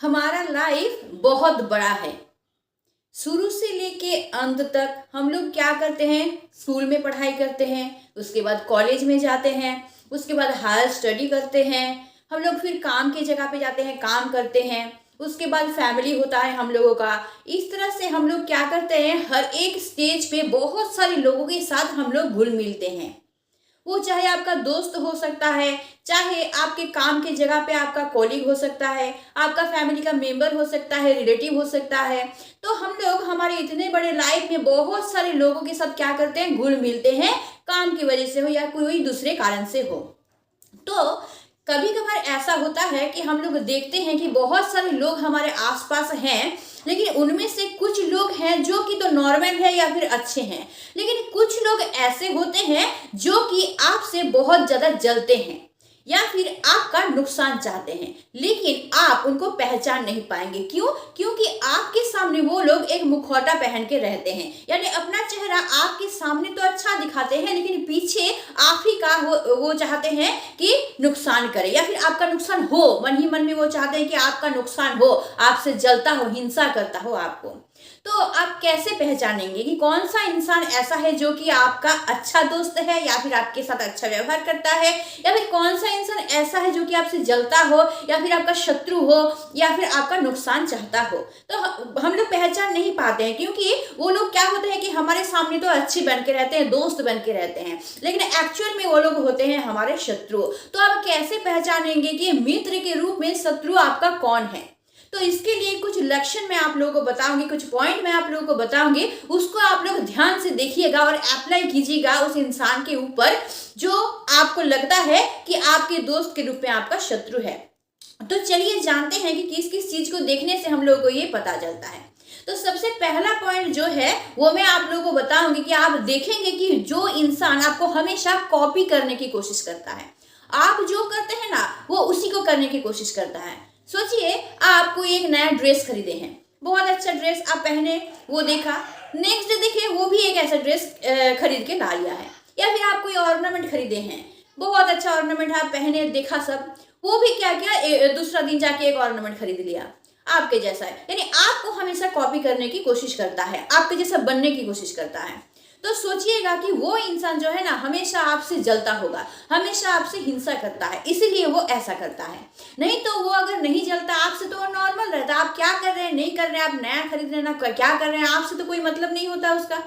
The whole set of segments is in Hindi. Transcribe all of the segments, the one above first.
हमारा लाइफ बहुत बड़ा है। शुरू से लेके अंत तक हम लोग क्या करते हैं? स्कूल में पढ़ाई करते हैं, उसके बाद कॉलेज में जाते हैं, उसके बाद हायर स्टडी करते हैं, हम लोग फिर काम की जगह पे जाते हैं, काम करते हैं, उसके बाद फैमिली होता है हम लोगों का। इस तरह से हम लोग क्या करते हैं, हर एक स्टेज पे बहुत सारे लोगों के साथ हम लोग घुल मिलते हैं। वो चाहे आपका दोस्त हो सकता है, चाहे आपके काम की जगह पे आपका कॉलीग हो सकता है, आपका फैमिली का मेंबर हो सकता है, रिलेटिव हो सकता है। तो हम लोग हमारे इतने बड़े लाइफ में बहुत सारे लोगों के साथ क्या करते हैं, घुल मिलते हैं, काम की वजह से हो या कोई दूसरे कारण से हो। तो कभी कभार ऐसा होता है कि हम लोग देखते हैं कि बहुत सारे लोग हमारे आसपास हैं, लेकिन उनमें से कुछ लोग हैं जो कि तो नॉर्मल है या फिर अच्छे हैं, लेकिन कुछ लोग ऐसे होते हैं जो कि आपसे बहुत ज़्यादा जलते हैं या फिर आपका नुकसान चाहते हैं, लेकिन आप उनको पहचान नहीं पाएंगे। क्यों? क्योंकि आपके सामने वो लोग एक मुखौटा पहन के रहते हैं, यानी अपना चेहरा आपके सामने तो अच्छा दिखाते हैं, लेकिन पीछे आप ही का वो चाहते हैं कि नुकसान करे या फिर आपका नुकसान हो। मन ही मन में वो चाहते हैं कि आपका नुकसान हो, आपसे जलता हो, हिंसा करता हो आपको। तो आप कैसे पहचानेंगे कि कौन सा इंसान ऐसा है जो कि आपका अच्छा दोस्त है या फिर आपके साथ अच्छा व्यवहार करता है, या फिर कौन सा इंसान ऐसा है जो कि आपसे जलता हो या फिर आपका शत्रु हो या फिर आपका नुकसान चाहता हो। तो हम लोग पहचान नहीं पाते हैं, क्योंकि वो लोग क्या होते हैं कि हमारे सामने तो अच्छे बन के रहते हैं, दोस्त बन के रहते हैं, लेकिन एक्चुअल में वो लोग होते हैं हमारे शत्रु। तो आप कैसे पहचानेंगे कि मित्र के रूप में शत्रु आपका कौन है? तो इसके लिए कुछ लक्षण मैं आप लोगों को बताऊंगी, कुछ पॉइंट मैं आप लोगों को बताऊंगी, उसको आप लोग ध्यान से देखिएगा और अप्लाई कीजिएगा उस इंसान के ऊपर जो आपको लगता है कि आपके दोस्त के रूप में आपका शत्रु है। तो चलिए जानते हैं कि किस किस चीज को देखने से हम लोगों को ये पता चलता है। तो सबसे पहला पॉइंट जो है वो मैं आप लोगों को बताऊंगी कि आप देखेंगे कि जो इंसान आपको हमेशा कॉपी करने की कोशिश करता है, आप जो करते हैं ना वो उसी को करने की कोशिश करता है। सोचिए, आप कोई एक नया ड्रेस खरीदे हैं, बहुत अच्छा ड्रेस आप पहने, वो देखा, नेक्स्ट डे देखे वो भी एक ऐसा ड्रेस खरीद के ला लिया है। या फिर आप कोई ऑर्नामेंट खरीदे हैं, बहुत अच्छा ऑर्नामेंट आप पहने, देखा सब, वो भी क्या किया, दूसरा दिन जाके एक ऑर्नामेंट खरीद लिया आपके जैसा है। यानी आपको हमेशा कॉपी करने की कोशिश करता है, आपके जैसा बनने की कोशिश करता है। तो सोचिएगा कि वो इंसान जो है ना हमेशा आपसे जलता होगा, हमेशा आपसे हिंसा करता है, इसीलिए वो ऐसा करता है। नहीं तो वो अगर नहीं जलता आपसे तो वो नॉर्मल रहता। आप क्या कर रहे हैं, नहीं कर रहे हैं, आप नया खरीद रहे हैं ना क्या कर रहे हैं, आपसे तो कोई मतलब नहीं होता उसका।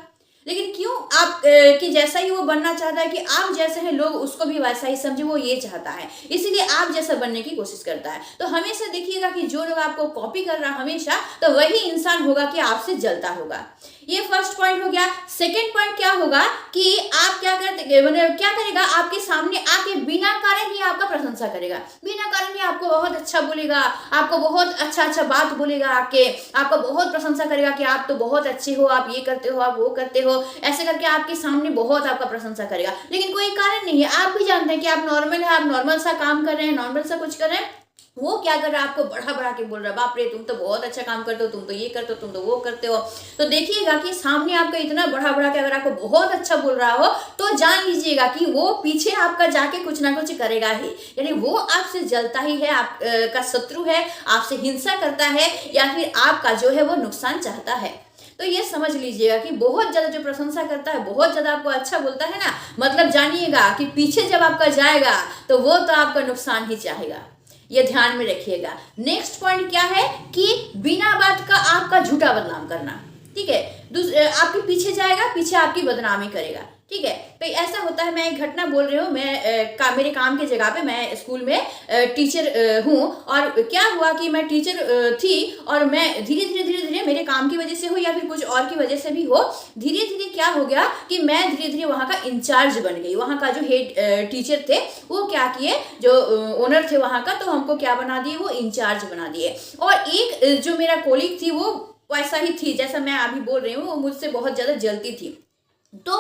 लेकिन क्यों आप कि जैसा ही वो बनना चाहता है कि आप जैसे हैं लोग उसको भी वैसा ही समझे, वो ये चाहता है, इसीलिए आप जैसा बनने की कोशिश करता है। तो हमेशा देखिएगा कि जो लोग आपको कॉपी कर रहा है हमेशा, तो वही इंसान होगा कि आपसे जलता होगा। ये फर्स्ट पॉइंट हो गया। सेकंड पॉइंट क्या होगा कि आप क्या करते, मतलब क्या करेगा, आपके सामने आके बिना कारण ही आपका प्रशंसा करेगा, बिना कारण ही आपको बहुत अच्छा बोलेगा, आपको बहुत अच्छा अच्छा बात बोलेगा, आके आपको बहुत प्रशंसा करेगा कि आप तो बहुत अच्छे हो, आप ये करते हो, आप वो करते हो, ऐसे करके आपके सामने बहुत आपका प्रशंसा करेगा, लेकिन कोई कारण नहीं है। आप भी जानते हैं कि आप नॉर्मल है, आप नॉर्मल सा काम कर रहे हैं, नॉर्मल सा कुछ कर रहे हैं, वो क्या कर रहा है, आपको बढ़ा बढ़ा के बोल रहा है, बाप रे तुम तो बहुत अच्छा काम करते हो, तुम तो ये करते हो, तुम तो वो करते हो। तो देखिएगा कि सामने आपका इतना बढ़ा बढ़ा के अगर आपको बहुत अच्छा बोल रहा हो तो जान लीजिएगा कि वो पीछे आपका जाके कुछ ना कुछ करेगा ही, यानी वो आपसे जलता ही है, आपका शत्रु है, आपसे हिंसा करता है या फिर आपका जो है वो नुकसान चाहता है। तो ये समझ लीजिएगा कि बहुत ज्यादा जो प्रशंसा करता है, बहुत ज्यादा आपको अच्छा बोलता है ना, मतलब जानिएगा कि पीछे जब आपका जाएगा तो वो तो आपका नुकसान ही चाहेगा। ये ध्यान में रखिएगा। नेक्स्ट पॉइंट क्या है कि बिना बात का आपका झूठा बदनाम करना। ठीक है, आपके पीछे जाएगा, पीछे आपकी बदनामी करेगा। ठीक है, तो ऐसा होता है, मैं एक घटना बोल रही हूँ। मेरे काम के जगह पे मैं स्कूल में टीचर हूँ, और क्या हुआ कि मैं टीचर थी और मैं धीरे धीरे धीरे धीरे मेरे काम की वजह से हो या फिर कुछ और की वजह से भी हो, धीरे धीरे क्या हो गया कि मैं धीरे धीरे वहाँ का इंचार्ज बन गई। वहाँ का जो हेड टीचर थे वो क्या किए, जो ओनर थे वहाँ का, तो हमको क्या बना दिए, वो इंचार्ज बना दिए। और एक जो मेरा कोलीग थी वो वैसा ही थी जैसा मैं अभी बोल रही हूँ, वो मुझसे बहुत ज़्यादा जलती थी। तो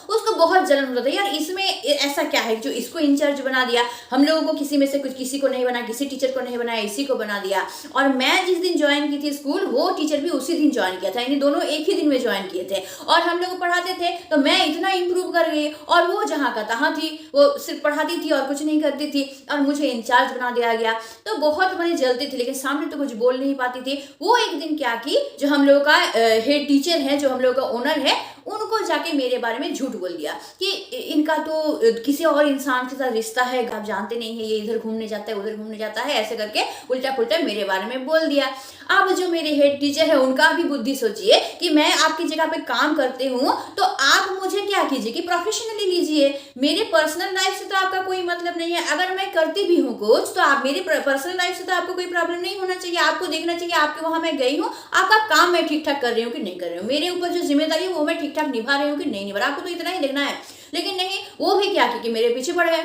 उसको बहुत जलन होता था, यार इसमें ऐसा क्या है जो इसको इंचार्ज बना दिया, हम लोगों को किसी में से कुछ किसी को नहीं बनाया, किसी टीचर को नहीं बनाया, इसी को बना दिया। और मैं जिस दिन ज्वाइन की थी स्कूल, वो टीचर भी उसी दिन ज्वाइन किया था, यानी दोनों एक ही दिन में ज्वाइन किए थे। और हम लोग पढ़ाते थे तो मैं इतना इंप्रूव कर गई, और वो जहाँ का तहाँ थी, वो सिर्फ पढ़ाती थी और कुछ नहीं करती थी, और मुझे इंचार्ज बना दिया गया। तो बहुत मैंने जलती थी, लेकिन सामने तो कुछ बोल नहीं पाती थी। वो एक दिन क्या की, जो हम लोगों का हेड टीचर है, जो हम लोगों का ओनर है, उनको जाके मेरे बारे में झूठ बोल दिया कि इनका तो किसी और इंसान के साथ रिश्ता है, आप जानते नहीं है, ये इधर घूमने जाता है, उधर घूमने जाता है, ऐसे करके उल्टा पुल्टा मेरे बारे में बोल दिया। अब जो मेरे हेड टीचर है, उनका भी बुद्धि सोचिए कि मैं आपकी जगह पे काम करते हूँ, तो आप मुझे क्या कीजिए कि प्रोफेशनली लीजिए, मेरे पर्सनल लाइफ से तो आपका कोई मतलब नहीं है। अगर मैं करती भी हूँ कुछ, तो आप मेरे पर्सनल लाइफ से तो आपको कोई प्रॉब्लम नहीं होना चाहिए। आपको देखना चाहिए आपके वहां मैं गई हूँ, आपका काम मैं ठीक ठाक कर रही हूँ कि नहीं कर रही हूँ, मेरे ऊपर जो जिम्मेदारी है वो मैं ठीक ठाक निभा रही हूँ कि नहीं निभा रहा, आपको तो इतना ही देखना है। लेकिन नहीं, वो भी क्या कि मेरे पीछे पड़ गए,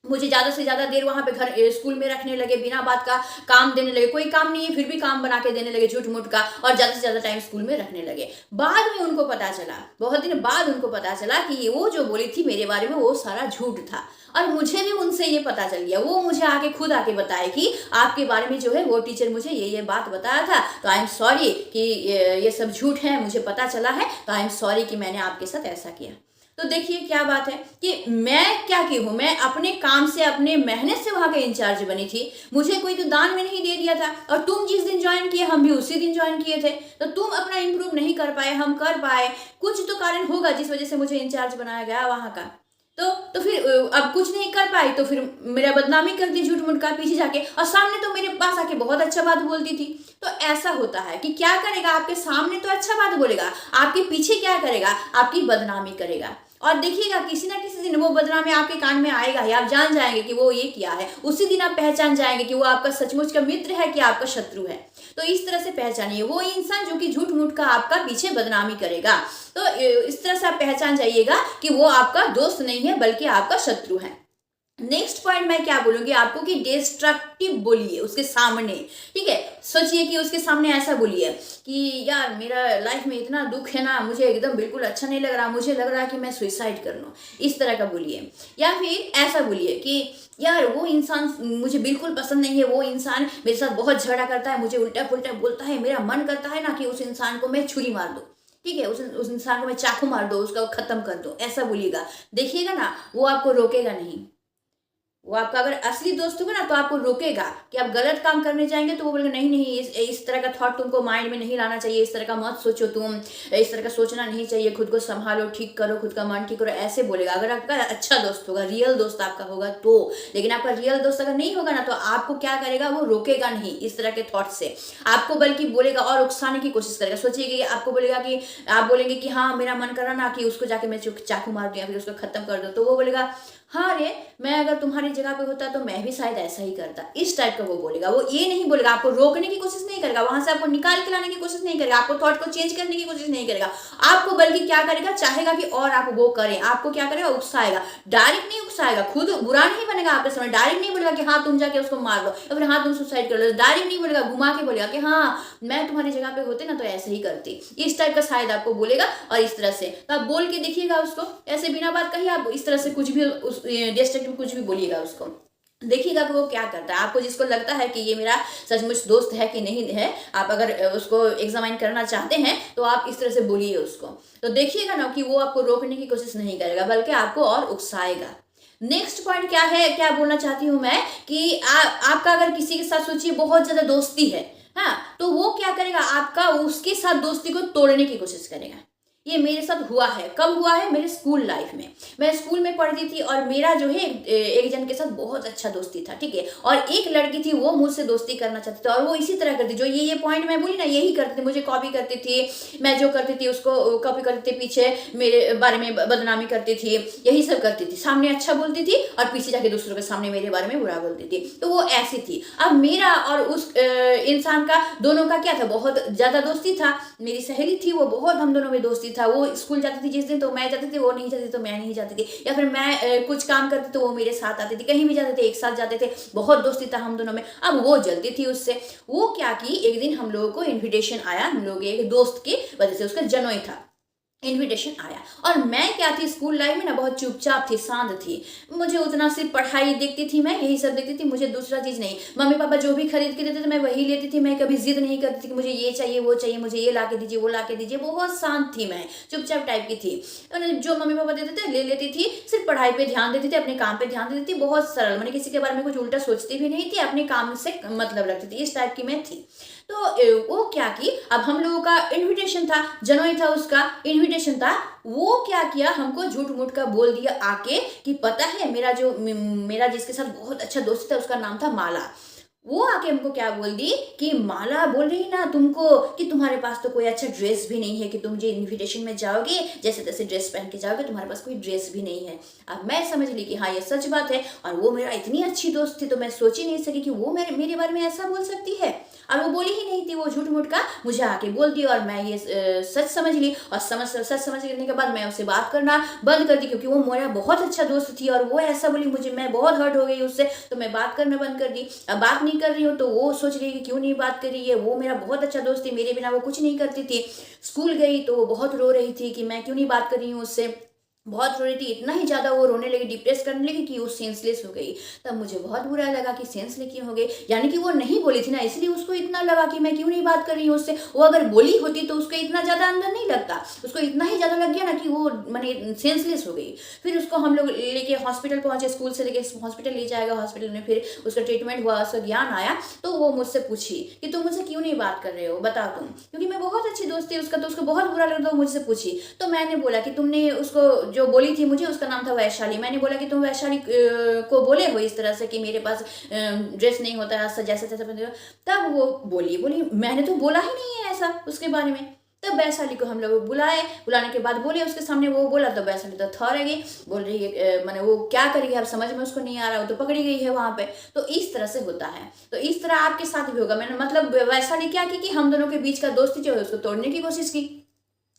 मुझे ज्यादा से ज्यादा देर वहां पे घर स्कूल में रखने लगे, बिना बात का काम देने लगे, कोई काम नहीं है फिर भी काम बना के देने लगे झूठ मूठ का, और ज्यादा से ज्यादा टाइम स्कूल में रखने लगे। बाद में उनको पता चला, बहुत दिन बाद उनको पता चला कि वो जो बोली थी मेरे बारे में वो सारा झूठ था। और मुझे भी उनसे ये पता चल गया, वो मुझे आके खुद आके बताए कि आपके बारे में जो है वो टीचर मुझे ये बात बताया था, तो आई एम सॉरी कि ये सब झूठ है, मुझे पता चला है, तो आई एम सॉरी कि मैंने आपके साथ ऐसा किया। तो देखिए क्या बात है कि मैं क्या की हूँ, मैं अपने काम से अपने मेहनत से वहां के इंचार्ज बनी थी, मुझे कोई तो दान में नहीं दे दिया था। और तुम जिस दिन ज्वाइन किए हम भी उसी दिन ज्वाइन किए थे, तो तुम अपना इंप्रूव नहीं कर पाए, हम कर पाए, कुछ तो कारण होगा जिस वजह से मुझे इंचार्ज बनाया गया वहां का। तो फिर अब कुछ नहीं कर पाई, तो फिर मेरा बदनामी कर दी झूठ मूठ का पीछे जाके, और सामने तो मेरे पास आके बहुत अच्छा बात बोलती थी। तो ऐसा होता है कि क्या करेगा, आपके सामने तो अच्छा बात बोलेगा, आपके पीछे क्या करेगा, आपकी बदनामी करेगा। और देखिएगा किसी ना किसी दिन वो बदनामी आपके कान में आएगा ही, आप जान जाएंगे कि वो ये किया है, उसी दिन आप पहचान जाएंगे कि वो आपका सचमुच का मित्र है कि आपका शत्रु है। तो इस तरह से पहचानिए वो इंसान जो कि झूठ मूठ का आपका पीछे बदनामी करेगा, तो इस तरह से आप पहचान जाइएगा कि वो आपका दोस्त नहीं है बल्कि आपका शत्रु है। नेक्स्ट पॉइंट मैं क्या बोलूंगी आपको कि डिस्ट्रक्टिव बोलिए उसके सामने, ठीक है, सोचिए कि उसके सामने ऐसा बोलिए कि यार मेरा लाइफ में इतना दुख है ना, मुझे एकदम बिल्कुल अच्छा नहीं लग रहा, मुझे लग रहा है कि मैं सुसाइड कर लूं, इस तरह का बोलिए। या फिर ऐसा बोलिए कि यार वो इंसान मुझे बिल्कुल पसंद नहीं है, वो इंसान मेरे साथ बहुत झगड़ा करता है, मुझे उल्टा पुल्टा बोलता है, मेरा मन करता है ना कि उस इंसान को मैं छुरी मार दूं, ठीक है, उस इंसान को मैं चाकू मार दो, उसका खत्म कर दो, ऐसा बोलिएगा। देखिएगा ना वो आपको रोकेगा नहीं, वो आपका अगर असली दोस्त होगा ना तो आपको रोकेगा कि आप गलत काम करने जाएंगे, तो वो बोलेगा नहीं नहीं इस तरह का थॉट तुमको माइंड में नहीं लाना चाहिए, इस तरह का मत सोचो, तुम इस तरह का सोचना नहीं चाहिए, खुद को संभालो, ठीक करो, खुद का मन ठीक करो, ऐसे बोलेगा अगर आपका अच्छा दोस्त होगा, रियल दोस्त आपका होगा तो। लेकिन आपका रियल दोस्त अगर नहीं होगा ना तो आपको क्या करेगा, वो रोकेगा नहीं इस तरह के थॉट से, आपको बल्कि बोलेगा और उकसाने की कोशिश करेगा। सोचिए कि आपको बोलेगा कि आप बोलेंगे कि हाँ मेरा मन कर रहा ना कि उसको जाके मैं चाकू मार दूं या फिर उसको खत्म कर दो, तो वो बोलेगा हाँ रे मैं अगर तुम्हारी जगह पे होता तो मैं भी शायद ऐसा ही करता, इस टाइप का वो बोलेगा। वो ये नहीं बोलेगा, आपको रोकने की कोशिश नहीं करेगा, वहां से आपको निकाल के लाने की कोशिश नहीं करेगा, आपको थॉट को चेंज करने की कोशिश नहीं करेगा, आपको बल्कि क्या करेगा, चाहेगा कि और आप वो करें, आपको क्या करेगा, उकसाएगा, डायरेक्ट नहीं उकसाएगा, खुद बुरा नहीं बनेगा आपके समय, डायरेक्ट नहीं बोलेगा कि हाँ तुम जाके उसको मार लो या फिर हाँ तुम सुसाइड कर लो, डायरेक्ट नहीं बोलेगा, घुमा के बोलेगा कि हाँ मैं तुम्हारी जगह पे होते ना तो ऐसे ही करती, इस टाइप का शायद आपको बोलेगा। और इस तरह से तो आप बोल के देखिएगा उसको, ऐसे बिना बात कही आप इस तरह से कुछ भी डिस्ट्रक्टिव कुछ भी बोलिएगा उसको, देखिएगा कि वो क्या करता है। आपको जिसको लगता है कि ये मेरा सचमुच दोस्त है कि नहीं है, आप अगर उसको एग्जामाइन करना चाहते हैं तो आप इस तरह से बोलिए उसको, तो देखिएगा ना कि वो आपको रोकने की कोशिश नहीं करेगा बल्कि आपको और उकसाएगा। नेक्स्ट पॉइंट क्या है, क्या बोलना चाहती हूं मैं कि आपका अगर किसी के साथ सोचिए बहुत ज्यादा दोस्ती है, हाँ, तो वो क्या करेगा, आपका उसके साथ दोस्ती को तोड़ने की कोशिश करेगा। ये मेरे साथ हुआ है, कब हुआ है, मेरे स्कूल लाइफ में, मैं स्कूल में पढ़ती थी और मेरा जो है एक जन के साथ बहुत अच्छा दोस्ती था, ठीक है, और एक लड़की थी वो मुझसे दोस्ती करना चाहती थी और वो इसी तरह करती, जो ये पॉइंट मैं बोली ना यही करती थी, मुझे कॉपी करती थी, मैं जो करती थी उसको कॉपी करती थी, पीछे मेरे बारे में बदनामी करती थी, यही सब करती थी, सामने अच्छा बोलती थी और पीछे जाके दूसरों के सामने मेरे बारे में बुरा बोलती थी। तो वो ऐसी थी। अब मेरा और उस इंसान का दोनों का क्या था, बहुत ज्यादा दोस्ती था, मेरी सहेली थी वो, बहुत हम दोनों में दोस्ती था, वो स्कूल जाती थी जिस दिन तो मैं जाती थी, वो नहीं जाती तो मैं नहीं जाती थी, या फिर मैं कुछ काम करती तो वो मेरे साथ आती थी, कहीं भी जाते थे एक साथ जाते थे, बहुत दोस्ती था हम दोनों में। अब वो जलती थी उससे, वो क्या की, एक दिन हम लोगों को इन्विटेशन आया, हम लोग एक दोस्त की वजह से, उसका जन्मदिन था, इनविटेशन आया। और मैं क्या थी स्कूल लाइफ में ना, बहुत चुपचाप थी, शांत थी। मुझे उतना सिर्फ पढ़ाई देखती थी, मैं यही सब देखती थी, मुझे दूसरा चीज़ नहीं। मम्मी पापा जो भी खरीद के देते थे मैं वही लेती थी। मैं कभी जिद नहीं करती थी कि मुझे ये चाहिए वो चाहिए, मुझे ये ला के दीजिए वो ला के दीजिए। बहुत शांत थी मैं, चुपचाप टाइप की थी। जो मम्मी पापा देते थे ले लेती थी, सिर्फ पढ़ाई पे ध्यान देती थी, अपने काम पे ध्यान देती थी। बहुत सरल, मैंने किसी के बारे में कुछ उल्टा सोचती भी नहीं थी, अपने काम से मतलब रखती थी, इस टाइप की मैं थी। तो वो क्या की, अब हम लोगों का इनविटेशन था, जनवरी था, उसका इनविटेशन था। वो क्या किया, हमको झूठ मूठ का बोल दिया आके कि पता है मेरा जिसके साथ बहुत अच्छा दोस्त था उसका नाम था माला। वो आके हमको क्या बोल दी कि माला बोल रही ना तुमको कि तुम्हारे पास तो कोई अच्छा ड्रेस भी नहीं है, कि तुम जो इनविटेशन में जाओगे जैसे तैसे ड्रेस पहन के जाओगे, तुम्हारे पास कोई ड्रेस भी नहीं है। अब मैं समझ ली कि हाँ ये सच बात है, और वो मेरा इतनी अच्छी दोस्त थी तो मैं सोच ही नहीं सकी कि वो मेरे बारे में ऐसा बोल सकती है। और वो बोली ही नहीं थी, वो झूठ मूठ का मुझे आके बोल दी, और मैं ये सच समझ ली। और सच समझ लेने के बाद मैं उससे बात करना बंद कर दी, क्योंकि वो मेरा बहुत अच्छा दोस्त थी और वो ऐसा बोली मुझे, मैं बहुत हर्ट हो गई उससे, तो मैं बात करना बंद कर दी। अब बात नहीं कर रही हूँ तो वो सोच रही है कि क्यों नहीं बात कर रही है, वो मेरा बहुत अच्छा दोस्त थी, मेरे बिना वो कुछ नहीं करती थी। स्कूल गई तो वो बहुत रो रही थी कि मैं क्यों नहीं बात कर रही हूँ उससे, बहुत रो रही थी। इतना ही ज़्यादा वो रोने लगी, डिप्रेस करने लगी कि वो सेंसलेस हो गई। तब मुझे बहुत बुरा लगा कि सेंसलेस क्यों हो गई, यानी कि वो नहीं बोली थी ना, इसलिए उसको इतना लगा कि मैं क्यों नहीं बात कर रही हूँ उससे। वो अगर बोली होती तो उसको इतना ज़्यादा अंदर नहीं लगता, उसको इतना ही ज़्यादा लग गया ना कि वो मैंने सेंसलेस हो गई। फिर उसको हम लोग लेके हॉस्पिटल पहुँचे, स्कूल से लेके हॉस्पिटल ले जाएगा, हॉस्पिटल में फिर उसका ट्रीटमेंट हुआ, उसका ज्ञान आया। तो वो मुझसे पूछी कि तुम मुझसे क्यों नहीं बात कर रहे हो, बता तुम, क्योंकि मैं बहुत अच्छी दोस्त थी उसका, तो उसको बहुत बुरा लगा तो मुझसे पूछी। तो मैंने बोला कि तुमने उसको जो बोली थी मुझे, उसका नाम था वैशाली, मैंने बोला कि तुम वैशाली को बोले हो इस तरह से कि मेरे पास ड्रेस नहीं होता है जैसे तैसे पहनते हो। तब वो बोली मैंने तो बोला ही नहीं है ऐसा उसके बारे में। तब वैशाली को हम लोग बुलाने के बाद बोले उसके सामने, वो बोला तो वैशाली तो थर रह गई, बोल रही है मैंने वो क्या करेगी, अब समझ में उसको नहीं आ रहा, वो तो पकड़ी गई है वहां पे। तो इस तरह से होता है, तो इस तरह आपके साथ भी होगा। मैंने मतलब वैशाली क्या की कि हम दोनों के बीच का दोस्ती जो है उसको तोड़ने की कोशिश की।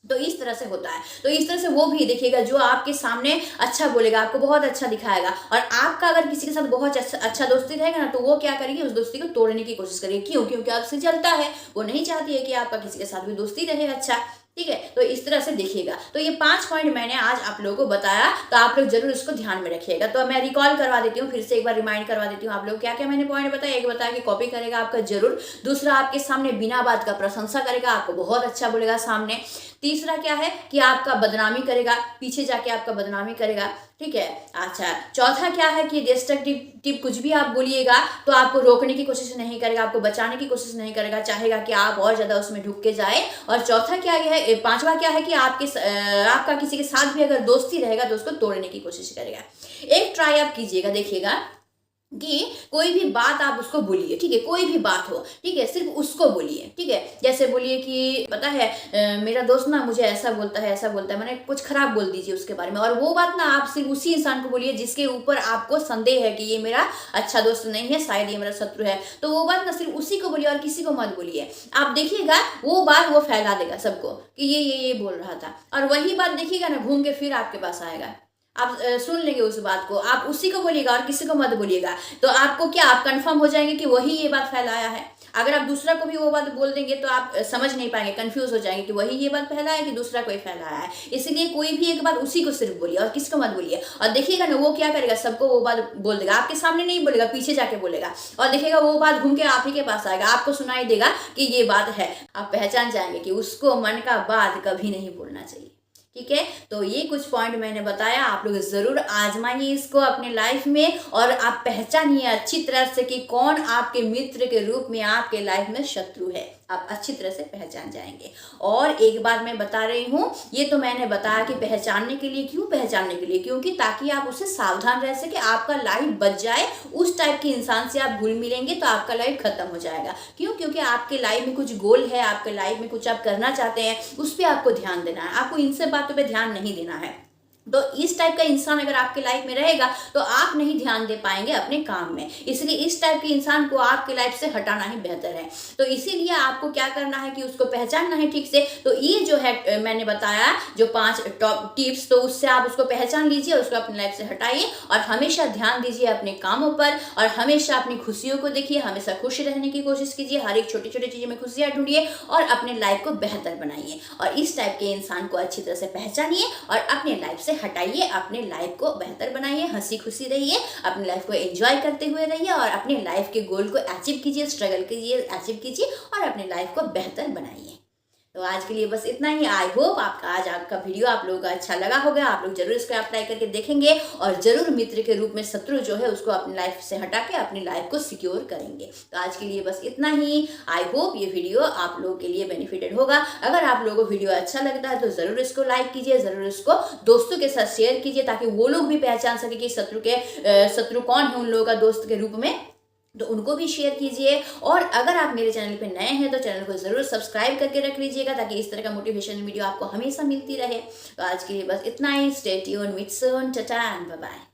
तो इस तरह से होता है, तो इस तरह से वो भी देखिएगा, जो आपके सामने अच्छा बोलेगा, आपको बहुत अच्छा दिखाएगा, और आपका अगर किसी के साथ बहुत अच्छा दोस्ती रहेगा ना, तो वो क्या करेगी, उस दोस्ती को तोड़ने की कोशिश करेगी। क्यों? क्योंकि आपसे जलता है, वो नहीं चाहती है कि आपका किसी के साथ भी दोस्ती रहे अच्छा। ठीक है, तो इस तरह से देखिएगा। तो ये 5 पॉइंट मैंने आज आप लोगों को बताया, तो आप लोग जरूर इसको ध्यान में रखिएगा। तो मैं रिकॉल करवा देती हूँ, फिर से एक बार रिमाइंड करवा देती हूँ आप लोग क्या क्या मैंने पॉइंट बताया। एक बताया कि कॉपी करेगा आपका जरूर, दूसरा आपके सामने बिना बात का प्रशंसा करेगा, आपको बहुत अच्छा बोलेगा सामने। तीसरा क्या है कि आपका बदनामी करेगा, पीछे जाके आपका बदनामी करेगा। ठीक है, अच्छा। चौथा क्या है कि डिस्ट्रक्टिव कुछ भी आप बोलिएगा तो आपको रोकने की कोशिश नहीं करेगा, आपको बचाने की कोशिश नहीं करेगा, चाहेगा कि आप और ज्यादा उसमें ढुक के जाए। और चौथा क्या है, पांचवा क्या है कि आपका किसी के साथ भी अगर दोस्ती रहेगा तो उसको तोड़ने की कोशिश करेगा। एक ट्राई आप कीजिएगा, देखिएगा कि कोई भी बात आप उसको बोलिए। ठीक है, कोई भी बात हो, ठीक है, सिर्फ उसको बोलिए। ठीक है, जैसे बोलिए कि पता है मेरा दोस्त ना मुझे ऐसा बोलता है, मैंने कुछ खराब बोल दीजिए उसके बारे में। और वो बात ना आप सिर्फ उसी इंसान को बोलिए जिसके ऊपर आपको संदेह है कि ये मेरा अच्छा दोस्त नहीं है, शायद ये मेरा शत्रु है। तो वो बात ना सिर्फ उसी को बोलिए और किसी को मत बोलिए। आप देखिएगा वो बात वो फैला देगा सबको कि ये बोल रहा था, और वही बात देखिएगा ना घूम के फिर आपके पास आएगा। आप सुन लेंगे उस बात को, आप उसी को बोलिएगा और किसी को मत बोलिएगा। तो आपको क्या, आप कंफर्म हो जाएंगे कि वही ये बात फैलाया है। अगर आप दूसरा को भी वो बात बोल देंगे तो आप समझ नहीं पाएंगे, कंफ्यूज हो जाएंगे कि वही ये बात फैलाया है कि दूसरा कोई फैलाया है। इसलिए कोई भी एक बात उसी को सिर्फ बोलिए और किसी को मत बोलिए। और देखिएगा ना वो क्या करेगा, सबको वो बात बोल देगा, आपके सामने नहीं बोलेगा, पीछे जाके बोलेगा। और देखिएगा वो बात घूम के आप ही के पास आएगा, आपको सुनाई देगा कि ये बात है। आप पहचान जाएंगे कि उसको मन का बात कभी नहीं बोलना चाहिए। ठीक है, तो ये कुछ पॉइंट मैंने बताया, आप लोग जरूर आजमाइए इसको अपने लाइफ में, और आप पहचानिए अच्छी तरह से कि कौन आपके मित्र के रूप में आपके लाइफ में शत्रु है। आप अच्छी तरह से पहचान जाएंगे। और एक बात मैं बता रही हूँ, ये तो मैंने बताया कि पहचानने के लिए, क्यों पहचानने के लिए, क्योंकि ताकि आप उससे सावधान रह सके, आपका लाइफ बच जाए। उस टाइप के इंसान से आप घुल मिलेंगे तो आपका लाइफ खत्म हो जाएगा। क्यों? क्योंकि आपके लाइफ में कुछ गोल है, आपके लाइफ में कुछ आप करना चाहते हैं, उस पर आपको ध्यान देना है, आपको इन सब बातों पर ध्यान नहीं देना है। तो इस टाइप का इंसान अगर आपके लाइफ में रहेगा तो आप नहीं ध्यान दे पाएंगे अपने काम में, इसलिए इस टाइप के इंसान को आपके लाइफ से हटाना ही बेहतर है। तो इसीलिए आपको क्या करना है कि उसको पहचानना है ठीक से। तो ये जो है मैंने बताया जो 5 टॉप टिप्स, तो उससे आप उसको पहचान लीजिए, उसको अपनी लाइफ से हटाइए और हमेशा ध्यान दीजिए अपने कामों पर और हमेशा अपनी खुशियों को देखिए, हमेशा खुश रहने की कोशिश कीजिए, हर एक छोटी छोटी चीज़ों में खुशियाँ ढूंढिए और अपने लाइफ को बेहतर बनाइए। और इस टाइप के इंसान को अच्छी तरह से पहचानिए और अपने लाइफ से हटाइए, अपने लाइफ को बेहतर बनाइए, हंसी खुशी रहिए, अपनी लाइफ को एंजॉय करते हुए रहिए और अपने लाइफ के गोल को अचीव कीजिए, स्ट्रगल कीजिए, अचीव कीजिए और अपने लाइफ को बेहतर बनाइए। तो आज के लिए बस इतना ही। आई होप आपका वीडियो आप लोगों को अच्छा लगा होगा। आप लोग जरूर इसको अप्लाई करके देखेंगे और जरूर मित्र के रूप में शत्रु जो है उसको अपनी लाइफ से हटा के अपनी लाइफ को सिक्योर करेंगे। तो आज के लिए बस इतना ही। आई होप ये वीडियो आप लोगों के लिए बेनिफिटेड होगा। अगर आप लोगों को वीडियो अच्छा लगता है तो जरूर इसको लाइक कीजिए, जरूर इसको दोस्तों के साथ शेयर कीजिए ताकि वो लोग भी पहचान सके कि शत्रु कौन है उन लोगों का दोस्त के रूप में, तो उनको भी शेयर कीजिए। और अगर आप मेरे चैनल पे नए हैं तो चैनल को ज़रूर सब्सक्राइब करके रख लीजिएगा ताकि इस तरह का मोटिवेशनल वीडियो आपको हमेशा मिलती रहे। तो आज के लिए बस इतना ही। Stay tuned, meet soon, tata and bye bye.